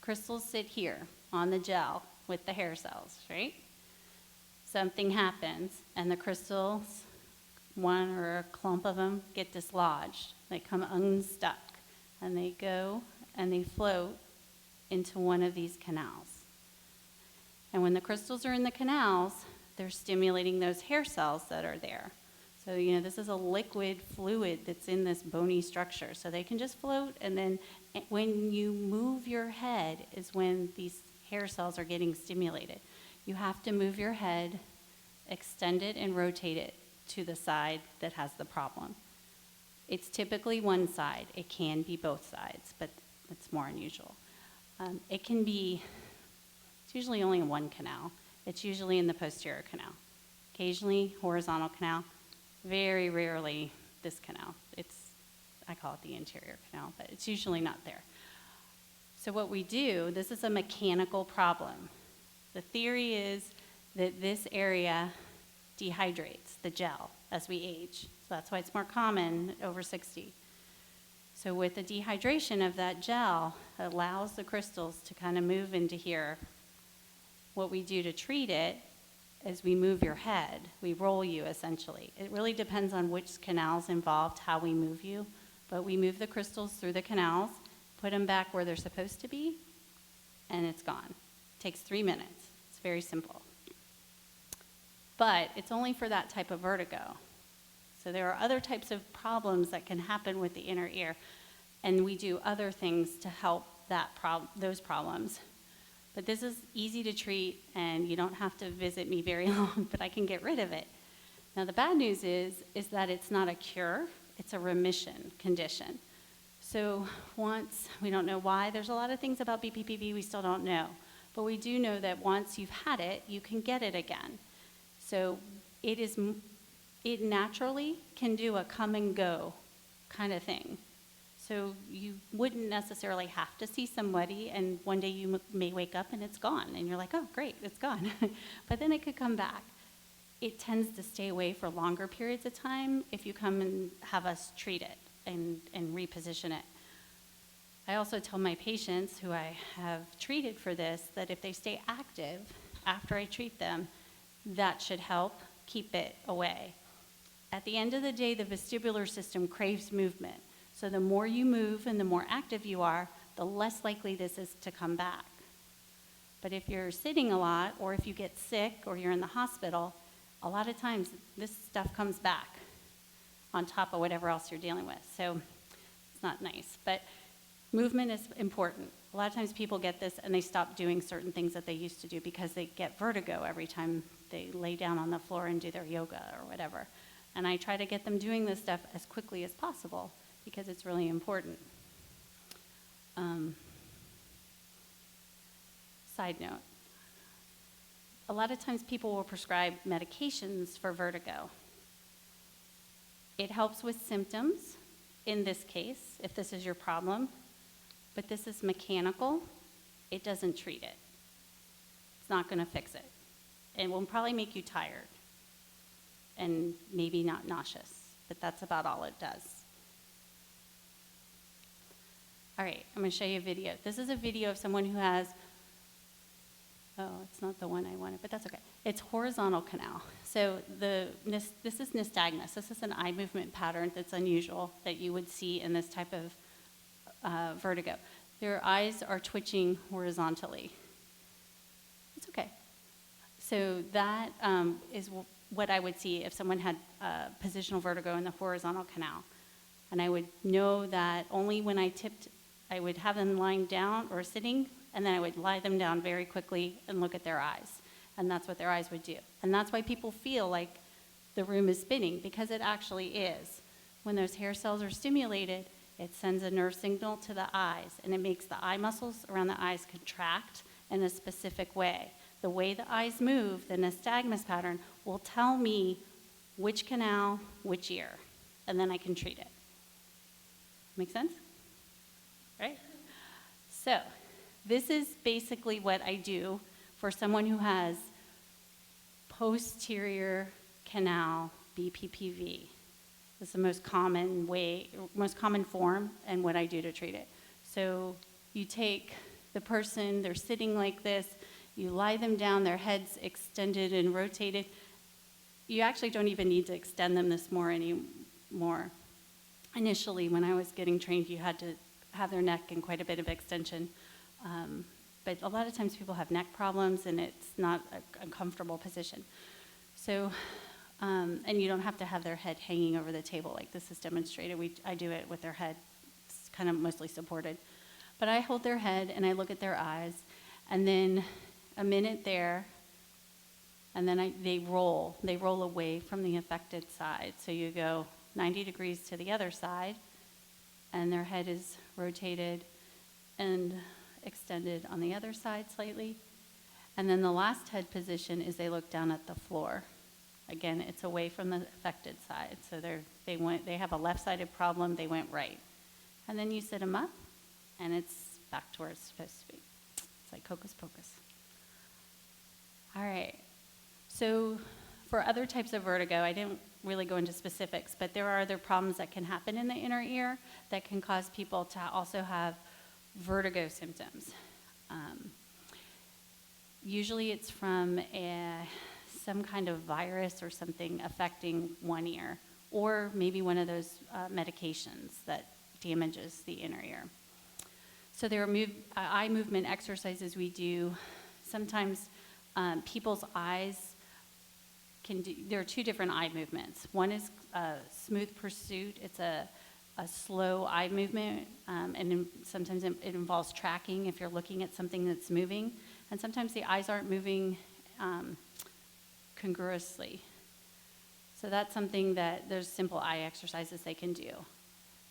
crystals sit here on the gel with the hair cells, right? Something happens, and the crystals, one or a clump of them, get dislodged. They come unstuck, and they go and they float into one of these canals. And when the crystals are in the canals, they're stimulating those hair cells that are there. So, this is a liquid fluid that's in this bony structure. So they can just float, and then when you move your head is when these hair cells are getting stimulated. You have to move your head, extend it, and rotate it to the side that has the problem. It's typically one side. It can be both sides, but it's more unusual. It's usually only in one canal. It's usually in the posterior canal. Occasionally, horizontal canal. Very rarely this canal. I call it the interior canal, but it's usually not there. So what we do, this is a mechanical problem. The theory is that this area dehydrates the gel as we age. So that's why it's more common over 60. So with the dehydration of that gel, it allows the crystals to kind of move into here. What we do to treat it is we move your head. We roll you, essentially. It really depends on which canal's involved, how we move you. But we move the crystals through the canals, put them back where they're supposed to be, and it's gone. It takes 3 minutes. It's very simple. But it's only for that type of vertigo. So there are other types of problems that can happen with the inner ear, and we do other things to help those problems. But this is easy to treat, and you don't have to visit me very long, but I can get rid of it. Now, the bad news is that it's not a cure, it's a remission condition. So once, we don't know why, there's a lot of things about BPPV we still don't know, but we do know that once you've had it, you can get it again. So it naturally can do a come and go kind of thing. So you wouldn't necessarily have to see somebody, and one day you may wake up and it's gone, and you're like, oh, great, it's gone. But then it could come back. It tends to stay away for longer periods of time if you come and have us treat it and reposition it. I also tell my patients who I have treated for this that if they stay active after I treat them, that should help keep it away. At the end of the day, the vestibular system craves movement. So the more you move and the more active you are, the less likely this is to come back. But if you're sitting a lot, or if you get sick, or you're in the hospital, a lot of times this stuff comes back on top of whatever else you're dealing with. So it's not nice, but movement is important. A lot of times people get this and they stop doing certain things that they used to do because they get vertigo every time they lay down on the floor and do their yoga or whatever. And I try to get them doing this stuff as quickly as possible because it's really important. Side note, a lot of times people will prescribe medications for vertigo. It helps with symptoms, in this case, if this is your problem, but this is mechanical. It doesn't treat it. It's not going to fix it. It will probably make you tired and maybe not nauseous, but that's about all it does. All right, I'm going to show you a video. This is a video of someone who has, oh, it's not the one I wanted, but that's okay. It's horizontal canal. So this is nystagmus. This is an eye movement pattern that's unusual that you would see in this type of vertigo. Their eyes are twitching horizontally. It's okay. So that is what I would see if someone had positional vertigo in the horizontal canal. And I would know that only when I tipped, I would have them lying down or sitting, and then I would lie them down very quickly and look at their eyes. And that's what their eyes would do. And that's why people feel like the room is spinning, because it actually is. When those hair cells are stimulated, it sends a nerve signal to the eyes, and it makes the eye muscles around the eyes contract in a specific way. The way the eyes move, the nystagmus pattern, will tell me which canal, which ear, and then I can treat it. Make sense? Right? So, this is basically what I do for someone who has posterior canal BPPV. This is the most common form, and what I do to treat it. So you take the person, they're sitting like this, you lie them down, their head's extended and rotated. You actually don't even need to extend them this more anymore. Initially, when I was getting trained, you had to have their neck in quite a bit of extension. But a lot of times people have neck problems, and it's not a comfortable position. So, and you don't have to have their head hanging over the table like this is demonstrated. I do it with their head. It's kind of mostly supported. But I hold their head, and I look at their eyes, and then a minute there, and then they roll. They roll away from the affected side. So you go 90 degrees to the other side, and their head is rotated and extended on the other side slightly. And then the last head position is they look down at the floor. Again, it's away from the affected side. So they have a left-sided problem, they went right. And then you sit them up, and it's back to where it's supposed to be. It's like hocus pocus. All right. So for other types of vertigo, I didn't really go into specifics, but there are other problems that can happen in the inner ear that can cause people to also have vertigo symptoms. Usually it's from some kind of virus or something affecting one ear, or maybe one of those medications that damages the inner ear. So there are eye movement exercises we do. Sometimes people's eyes there are two different eye movements. One is smooth pursuit. It's a a slow eye movement, sometimes it involves tracking if you're looking at something that's moving, and sometimes the eyes aren't moving congruously. So that's something that there's simple eye exercises they can do.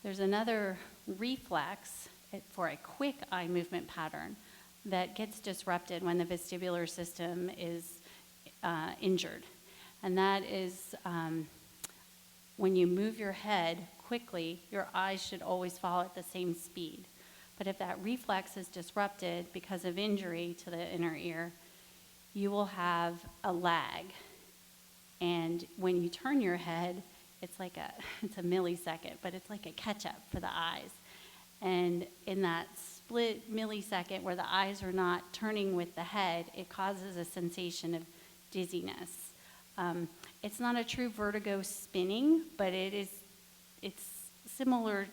There's another reflex for a quick eye movement pattern that gets disrupted when the vestibular system is injured. And that is when you move your head quickly, your eyes should always follow at the same speed. But if that reflex is disrupted because of injury to the inner ear, you will have a lag. And when you turn your head, it's a millisecond, but it's like a catch-up for the eyes. And in that split millisecond where the eyes are not turning with the head, it causes a sensation of dizziness. It's not a true vertigo spinning, but it's similar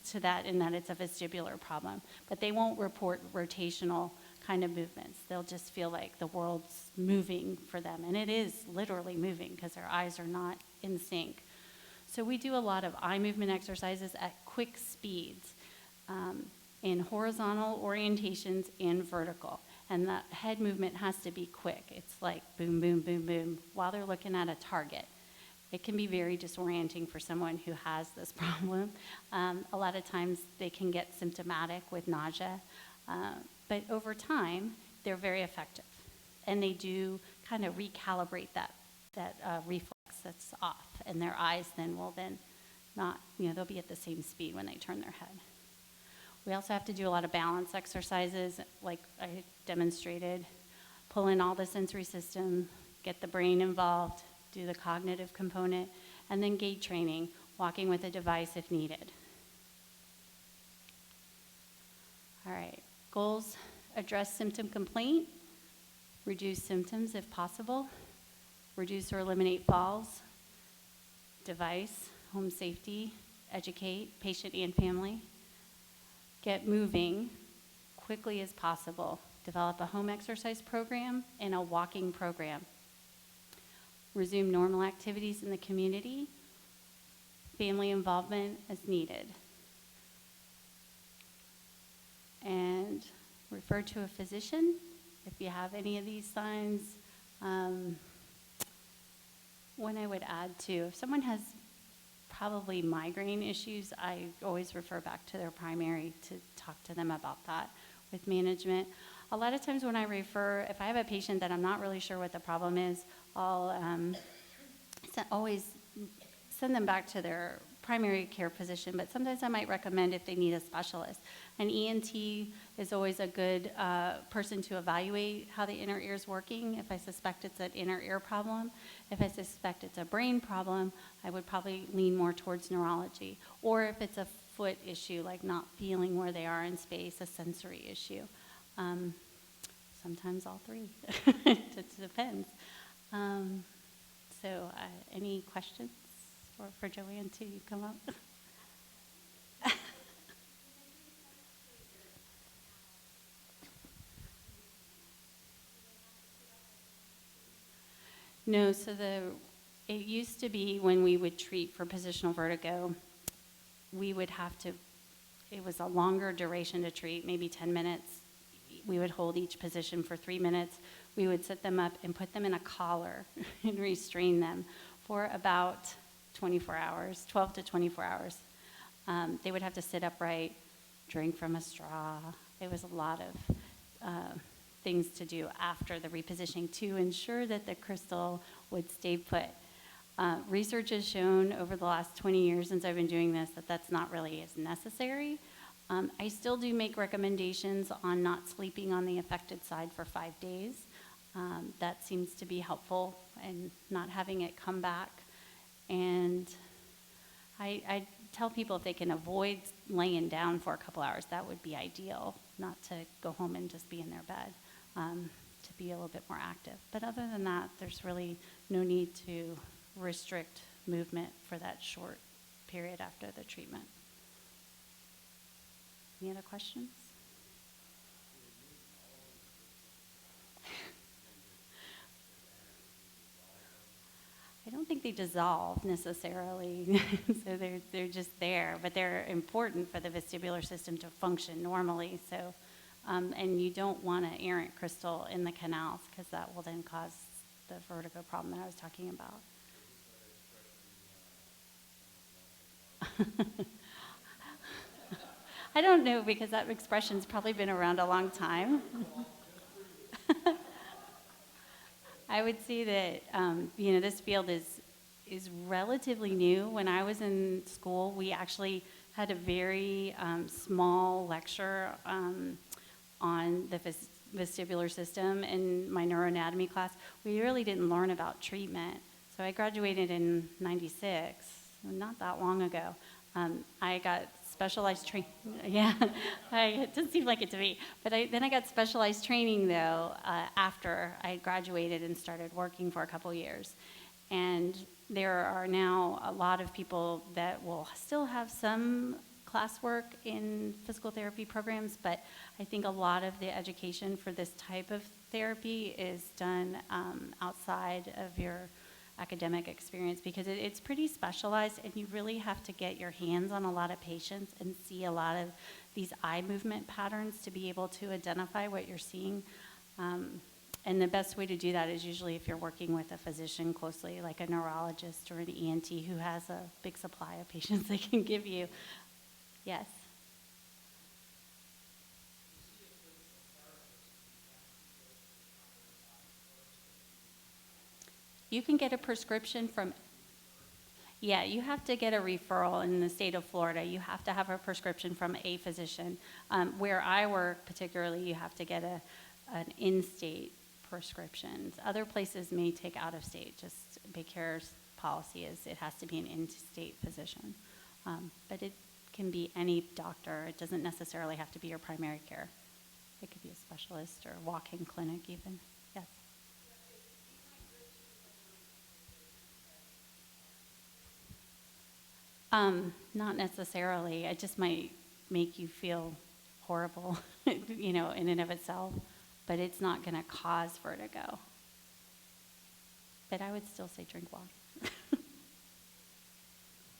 to that in that it's a vestibular problem. But they won't report rotational kind of movements. They'll just feel like the world's moving for them. And it is literally moving because their eyes are not in sync. So we do a lot of eye movement exercises at quick speeds in horizontal orientations and vertical. And the head movement has to be quick. It's like boom, boom, boom, boom, while they're looking at a target. It can be very disorienting for someone who has this problem. A lot of times they can get symptomatic with nausea, but over time, they're very effective. And they do kind of recalibrate that reflex that's off, and their eyes will not, they'll be at the same speed when they turn their head. We also have to do a lot of balance exercises, like I demonstrated, pull in all the sensory system, get the brain involved, do the cognitive component, and then gait training, walking with a device if needed. All right, goals: address symptom complaint, reduce symptoms if possible, reduce or eliminate falls, device, home safety, educate patient and family, get moving quickly as possible, develop a home exercise program and a walking program, resume normal activities in the community, family involvement as needed, and refer to a physician if you have any of these signs. One I would add too, if someone has probably migraine issues, I always refer back to their primary to talk to them about that with management. A lot of times when I refer, if I have a patient that I'm not really sure what the problem is, I'll always send them back to their primary care physician, but sometimes I might recommend if they need a specialist. An ENT is always a good person to evaluate how the inner ear is working. If I suspect it's an inner ear problem, if I suspect it's a brain problem, I would probably lean more towards neurology. Or if it's a foot issue, like not feeling where they are in space, a sensory issue. Sometimes all three. It depends. So any questions? Or for Joanne too, you come up. No, so it used to be when we would treat for positional vertigo, we would have to, it was a longer duration to treat, maybe 10 minutes. We would hold each position for 3 minutes. We would set them up and put them in a collar and restrain them for about 24 hours, 12 to 24 hours. They would have to sit upright, drink from a straw. There was a lot of things to do after the repositioning to ensure that the crystal would stay put. Research has shown over the last 20 years since I've been doing this that that's not really as necessary. I still do make recommendations on not sleeping on the affected side for 5 days. That seems to be helpful and not having it come back. And I tell people if they can avoid laying down for a couple hours, that would be ideal, not to go home and just be in their bed, to be a little bit more active. But other than that, there's really no need to restrict movement for that short period after the treatment. Any other questions? I don't think they dissolve necessarily, so they're just there, but they're important for the vestibular system to function normally. So, and you don't want an errant crystal in the canals because that will then cause the vertigo problem that I was talking about. I don't know because that expression's probably been around a long time. I would say that this field is relatively new. When I was in school, we actually had a very small lecture on the vestibular system in my neuroanatomy class. We really didn't learn about treatment. So I graduated in '96, not that long ago. I got specialized training. Yeah, it doesn't seem like it to me. But then I got specialized training, though, after I graduated and started working for a couple years. And there are now a lot of people that will still have some classwork in physical therapy programs, but I think a lot of the education for this type of therapy is done outside of your academic experience because it's pretty specialized and you really have to get your hands on a lot of patients and see a lot of these eye movement patterns to be able to identify what you're seeing. And the best way to do that is usually if you're working with a physician closely, like a neurologist or an ENT who has a big supply of patients they can give you. Yes. You can get a prescription from, yeah, you have to get a referral in the state of Florida. You have to have a prescription from a physician. Where I work particularly, you have to get an in-state prescription. Other places may take out-of-state, just Baycare's policy is it has to be an in-state physician. But it can be any doctor. It doesn't necessarily have to be your primary care. It could be a specialist or walk-in clinic even. Yes. Not necessarily. It just might make you feel horrible, in and of itself, but it's not going to cause vertigo. But I would still say drink water.